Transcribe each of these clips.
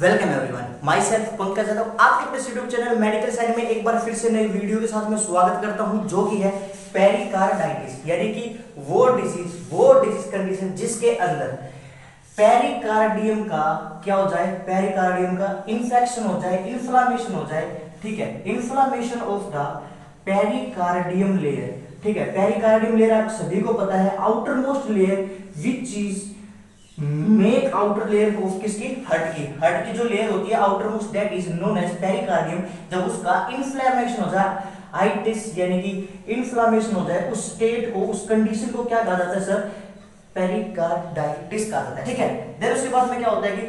Welcome everyone, my self Pankaj Yadav आपके अपने YouTube channel medical side में एक बार फिर से नई वीडियो के साथ मैं स्वागत करता हूं, जो कि है पेरिकार्डाइटिस, यानी कि वो डिजीज कंडीशन जिसके अंदर पेरिकार्डियम का क्या हो जाए, पेरिकार्डियम का इन्फेक्शन हो जाए, इन्फ्लामेशन हो जाए। ठीक है, inflammation of the pericardium layer. ठीक है, पेरिकार्डियम लेयर आप सभी को पता है, outermost layer which is make outer layer of किसकी, हार्ट की जो लेयर होती है outermost, that is known as pericardium. जब उसका इन्फ्लेमेशन हो जाए, आइटिस यानी कि इन्फ्लामेशन हो जाए, उस स्टेट को, उस कंडीशन को क्या कहा जाता है सर, पेरिकार्डाइटिस कहा जाता है। ठीक है, देन उसके बाद में क्या होता है कि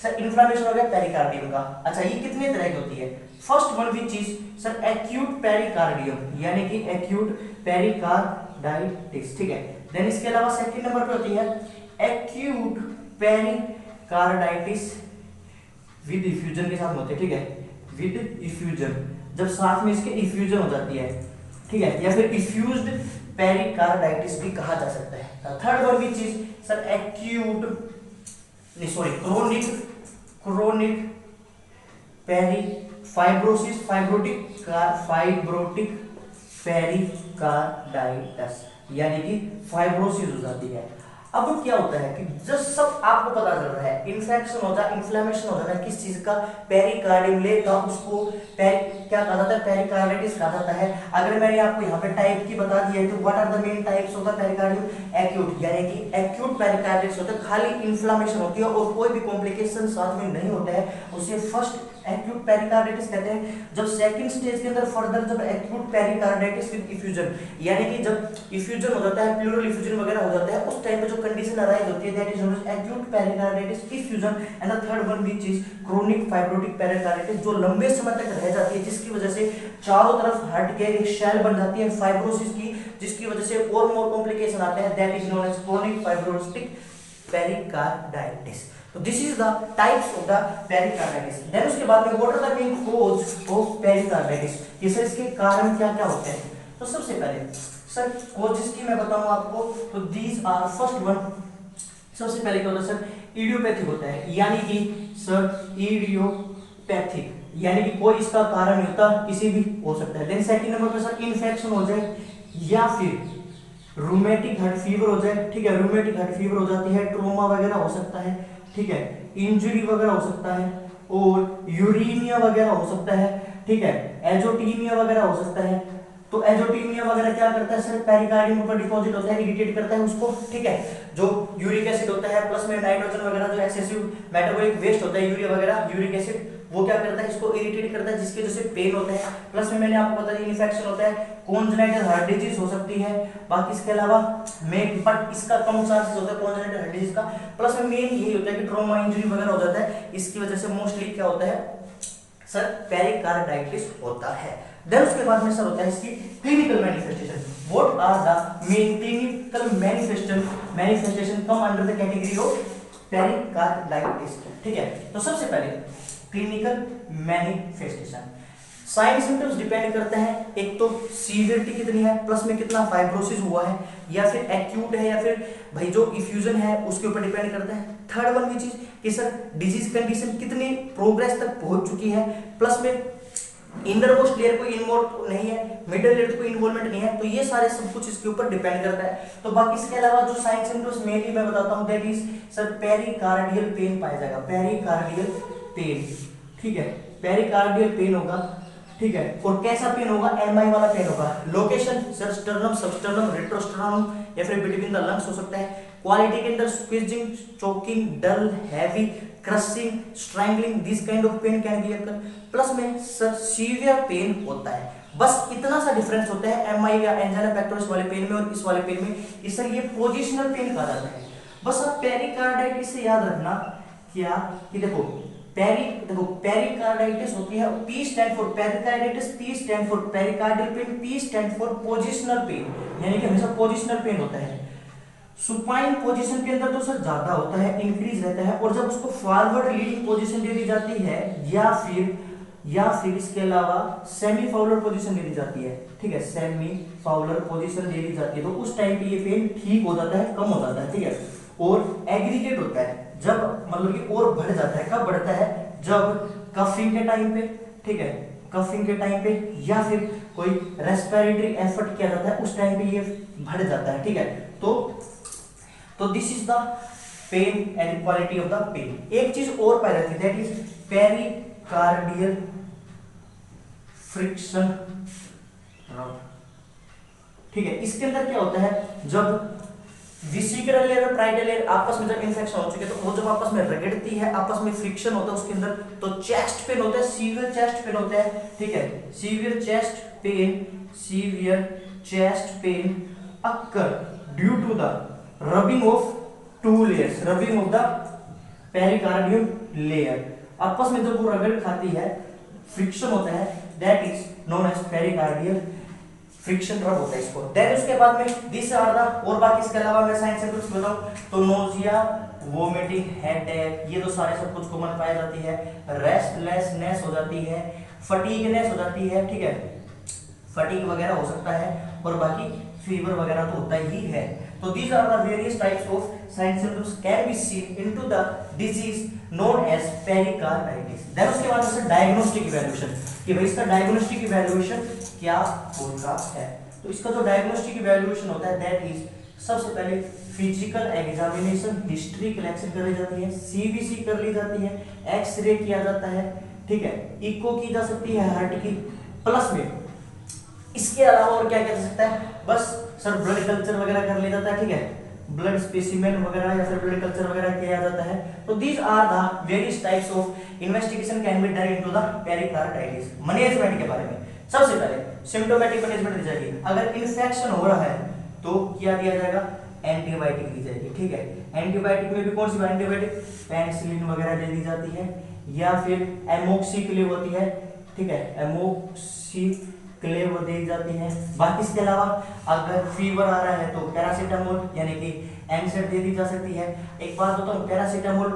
सर इन्फ्लेमेशन हो गया पेरिकार्डियम का। अच्छा, ये कितने तरह की होती है? First one which is sir acute pericardium, यानी कि एक्यूट पेरिकार्डाइटिस। ठीक है, देन इसके अलावा सेकंड नंबर पे होती है एक्यूट पेरिकार्डाइटिस विद इफ्यूजन के साथ होते हैं। ठीक है, विद इफ्यूजन, जब साथ में इसके इफ्यूजन हो जाती है। ठीक है, या फिर इफ्यूज्ड पेरिकार्डाइटिस भी कहा जा सकता है। Third one which is sir acute chronic peri fibrosis fibrotic pericarditis, यानी कि फाइब्रोसिस हो जाती है। अब क्या होता है कि जब सब आपको पता चल रहा है, इन्फेक्शन हो जाए, इन्फ्लेमेशन हो जाना किस चीज का, पेरिकार्डियम लेयर का, उसको क्या कहा जाता है, पेरिकार्डाइटिस कहा जाता है। अगर मैंने आपको यहाँ पे टाइप की बता दिया है तो what are the main types of the pericardium? Acute, यानी कि एक्यूट पेरिकार्डाइटिस होता है, खाली इन्फ्लेमेशन होती है और कोई भी कॉम्प्लिकेशन साथ में नहीं होता है, उसे फर्स्ट एक्यूट पेरिकार्डाइटिस कहते हैं। जब सेकंड स्टेज के अंदर फर्दर जब एक्यूट पेरिकार्डाइटिस विद इफ्यूजन, यानी कि जब इफ्यूजन हो जाता है, प्लूरल इफ्यूजन वगैरह हो जाता है, उस टाइम पे जो कंडीशन अराइज होती है, that is known as acute pericarditis effusion. And the third one which is chronic fibrotic pericarditis, जो लंबे समय तक रह जाती है, जिसकी वजह से चारों तरफ हार्ट के एक शेल बन जाती है फाइब्रोसिस की, जिसकी वजह से और मोर कॉम्प्लिकेशन आते हैं, that is known as chronic fibrotic pericarditis. तो this is the types of the pericarditis. Then उसके बाद में what are the main cause of pericarditis, ये सर इसके कारण क्या क्या होते हैं? तो सबसे पहले सर कॉजेस की मैं बताऊं आपको, तो दीज आर फर्स्ट वन, सबसे पहले क्या होता है सर, इडियोपैथिक होता है, यानी कि सर इडियोपैथिक, यानी कि कोई इसका कारण नहीं होता, किसी भी हो सकता है। देन सेकंड नंबर पे सर इन्फेक्शन हो जाए, या फिर रूमेटिक हार्ट फीवर हो जाए। ठीक है, रूमेटिक हार्ट फीवर हो जाती है, ट्रोमा वगैरह हो सकता है। ठीक है, इंजरी वगैरह हो सकता है, और यूरेनिया वगैरह हो सकता है। ठीक है, एजोटीमिया वगैरह हो सकता है। तो एजोटीमिया वगैरह क्या करता है सर, पेरिकार्डियम पर डिपॉजिट होता है, इरिटेट करता है उसको। ठीक है, जो यूरिक एसिड होता है प्लस में नाइट्रोजन वगैरह, जो एक्सेसिव मेटाबॉलिक वेस्ट होता है, यूरिया वगैरह, यूरिक एसिड, वो क्या करता है, इसको इरिटेट करता है, जिसकी वजह से पेन होता है। प्लस में मैंने आपको बता दिया इन्फेक्शन होता है, कॉन्जेनिटल हार्ट डिजीज हो सकती है। बाकी इसके अलावा मेन, बट इसका कम चांसेस होता है कॉन्जेनिटल हार्ट डिजीज का। प्लस में मेन यही होता है कि ट्रॉमा इंजरी वगैरह हो जाता है, इसकी वजह से मोस्टली क्या होता है सर, पेरिकार्डाइटिस होता है। देन उसके बाद में सर होता है इसकी clinical manifestation. What are the main clinical manifestation come under the category of pericarditis? ठीक है, तो सबसे पहले clinical manifestation, sign symptoms depend करते हैं, एक तो सीवियरिटी कितनी है, प्लस में कितना फाइब्रोसिस हुआ है, या फिर एक्यूट है, या फिर भाई जो इफ्यूजन है उसके ऊपर डिपेंड करता है। थर्ड वन की चीज कि सर डिजीज कंडीशन कितनी प्रोग्रेस तक पहुंच चुकी है, प्लस में इंडर मोस्ट लेयर कोई इन्वॉल्व नहीं है, मिडल लेयर कोई इन्वॉल्वमेंट नहीं है, तो ये सारे सब कुछ इसके ऊपर डिपेंड करता है। तो बाकी इसके अलावा जो साइन सिम्टम्स मेनली मैं बताता हूं, that is sir pericardial pain पाया जाएगा, पेरिकार्डियल पेन। ठीक है, पेरिकार्डियल पेन होगा। ठीक है, और कैसा पेन होगा, एमआई वाला पेन होगा। लोकेशन सर स्टर्नम, सबस्टर्नम, रेट्रोस्टर्नम, या फिर बिटवीन द लंग्स हो सकता है। क्वालिटी के अंदर squeezing, choking, dull, heavy, crushing, strangling, this kind of pain can be occur. Plus में सर सीवियर पेन होता है। बस इतना सा डिफरेंस होता है एमआई या एंजाइना पेक्टोरिस वाले पेन में और इस वाले पेन में, इससे ये पोजिशनल पेन कहा जाता है। बस आप पेरिकार्डाइटिस से याद रखना क्या कि देखो पेरिकार्डाइटिस होती है, P stand for pericarditis, P stand for pericardial pain, P stand for positional pain, यानी कि हमेशा पोजिशनल पेन होता है। सुपाइन पोजीशन के अंदर तो सर ज्यादा होता है, इंक्रीज रहता है, और जब उसको फॉरवर्ड लीडिंग पोजीशन दे दी जाती है, या फिर इसके अलावा सेमी फाउलर पोजीशन दे दी जाती है। ठीक है, सेमी फाउलर पोजीशन दे दी जाती है, तो उस टाइम पे ये पेन ठीक हो जाता है, कम हो जाता है। ठीक है, और एग्रीगेट होता है, जब मतलब कि और बढ़ जाता है, कब बढ़ता है, जब कफिंग के टाइम पे, ठीक है, कफिंग के टाइम पे या फिर कोई रेस्पिरेटरी एफर्ट किया जाता है उस टाइम पे ये बढ़ जाता है, ठीक है। तो this is the pain and quality of the pain. एक चीज और पाई जाती है, दैट इज पेरिकार्डियल फ्रिक्शन रब, ठीक है। इसके अंदर क्या होता है, जब वेसिकुलर लेयर और पाराइटल लेयर आपस में जब इन्फेक्शन हो चुके तो वो जब आपस में रगड़ती है, आपस में फ्रिक्शन होता है उसके अंदर, तो चेस्ट पेन होता है, सीवियर चेस्ट पेन होता है, ठीक है। Severe chest pain occur due to the rubbing of two layers, rubbing of the pericardium layer. आपस में जब वो रगड़ खाती है, फ्रिक्शन होता है, that is known as pericardial friction rub होता है इसको। देन उसके बाद में दिस आर द, और बाकी इसके अलावा मैं साइंस से कुछ बताऊं तो नोजिया, वोमिटिंग, हेडेक, ये तो सारे सब कुछ कॉमन पाई जाती है। रेस्टलेसनेस हो जाती है, फटीगनेस हो जाती है, ठीक है, फटीग वगैरह हो सकता है, और बाकी फीवर वगैरह तो होता ही है। तो these are the various types of signs and symptoms can be seen into the disease known as pericarditis. then उसके बाद से डायग्नोस्टिक इवैल्यूएशन, कि भाई इसका डायग्नोस्टिक इवैल्यूएशन क्या होता है। तो इसका जो डायग्नोस्टिक इवैल्यूएशन होता है दैट इज सबसे पहले फिजिकल एग्जामिनेशन, हिस्ट्री कलेक्शन कर ली जाती है, सीबीसी कर ली जाती है, एक्सरे किया जाता है, ठीक है, इको की जा सकती है हार्ट की, प्लस में इसके अलावा और क्या किया जा सकता है, बस सर ब्लड कल्चर वगैरह कर लिया जाता है, ठीक है, ब्लड स्पेसिमेन वगैरह या फिर ब्लड कल्चर वगैरह किया जाता है। तो these are the various types of investigation can be done into the pericarditis. Management के बारे में सबसे पहले सिम्प्टोमेटिक मैनेजमेंट दी जाएगी। अगर इन्फेक्शन हो रहा है तो क्या दिया जाएगा, एंटीबायोटिक दी जाएगी, ठीक है। एंटीबायोटिक में भी कौन सी एंटीबायोटिक, पेनिसिलिन वगैरह दे दी जाती है, या फिर एमोक्सिक्लिव होती है, ठीक है, एमोक्सिक्लिव दी जाती है। बाकी इसके अलावा अगर फीवर आ रहा है तो पैरासीटामोल यानी कि एनसेड दे दी जा सकती है। एक बात बताऊं, पैरासीटामोल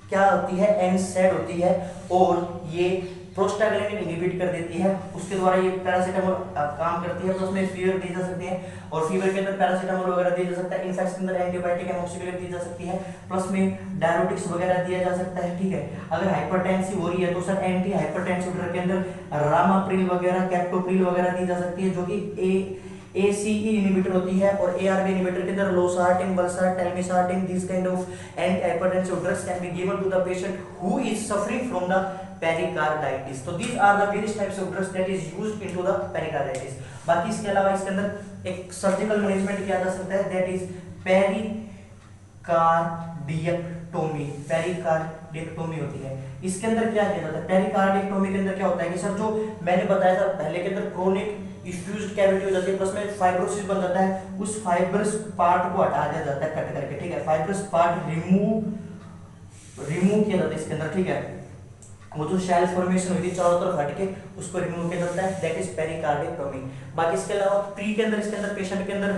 क्या होती है, एनसेड होती है, और ये प्रोस्टाग्लैंडिन इनहिबिट कर देती है, उसके द्वारा ये पैरासीटामोल काम करती है। तो उसमें फीवर दी जा सकती है, और फीवर के अंदर पैरासीटामोल वगैरह दिया जा सकता है। इनफेक्शन के अंदर एंटीबायोटिक एमोक्सिक्लिव दी जा सकती है, प्लस में डायरेटिक्स वगैरह दिया जा सकता है, ठीक है। अगर हाइपरटेंसिव हो रही है तो सर एंटी हाइपरटेंसिव ड्रग के अंदर रामाप्रिल वगैरह, कैप्टोप्रिल वगैरह दी जा सकती है, जो कि ACE इनहिबिटर होती है, और ARB इनहिबिटर के अंदर लोसार्टिन, बल्सार, telmisartan, this kind of anti hypertensive drugs can be given to the patient who is suffering from the pericarditis. तो these are the various types of drugs that is used into the pericarditis। बाकी इसके अलावा इसके अंदर एक surgical management किया जा सकता है, दैट इज पेरिकार्डियक्टोमी। पेरिकार्डियक्टोमी होती है, इसके अंदर क्या किया जाता है, पेरिकार्डियक्टोमी के अंदर क्या होता है कि सर जो मैंने बताया था पहले के अंदर क्रोनिक इफ्यूज्ड कैविटी हो जाती है, प्लस में फाइब्रोसिस बन जाता है, उस फाइब्रस पार्ट को हटा दिया जाता है कट करके, ठीक है, फाइब्रस पार्ट रिमूव किया जाता है इसके अंदर, ठीक है। वो जो शेल फॉर्मेशन हुई थी चारों तरफ हट के उसको रिमूव किया जाता है, दैट इज पेरिकार्डियक्टोमी। बाकी इसके अलावा प्री के अंदर इसके अंदर पेशेंट के अंदर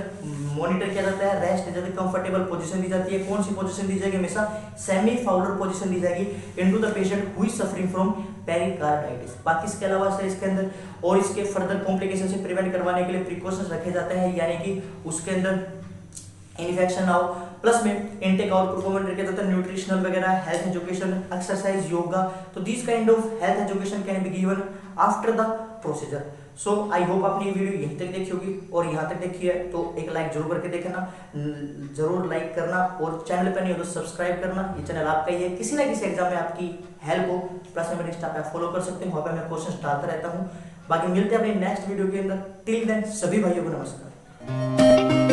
मॉनिटर किया जाता है, रेस्ट दी जाती है, कंफर्टेबल पोजीशन दी जाती है। कौन सी पोजीशन दी जाएगी, हमेशा सेमी फाउलर पोजीशन दी जाएगी into the patient who is suffering from pericarditis. बाकी इसके अलावा सर इसके अंदर और इसके फर्दर कॉम्प्लिकेशन से प्रिवेंट करवाने के लिए प्रिकॉशंस रखे जाते हैं, यानी कि उसके अंदर इन्फेक्शन ना हो, प्लस में इनटेक और परफॉर्मेंस रखे जाते हैं, न्यूट्रिशनल वगैरह, हेल्थ एजुकेशन, एक्सरसाइज, योगा। तो this kind of health education can be given after the procedure. So I hope आपने ये वीडियो यहीं तक देखी होगी, और यहाँ तक देखी है तो एक लाइक जरूर करके देखना, जरूर लाइक करना, और चैनल पर नहीं हो तो सब्सक्राइब करना। ये चैनल आपका ही है, किसी ना किसी एग्जाम में आपकी हेल्प हो, प्लस में इंस्टा पे फॉलो कर सकते हैं, वहाँ पे मैं क्वेश्चन डालता रहता हूँ। बाकी मिलते हैं अपने नेक्स्ट वीडियो के अंदर, टिल देन सभी भाइयों को नमस्कार।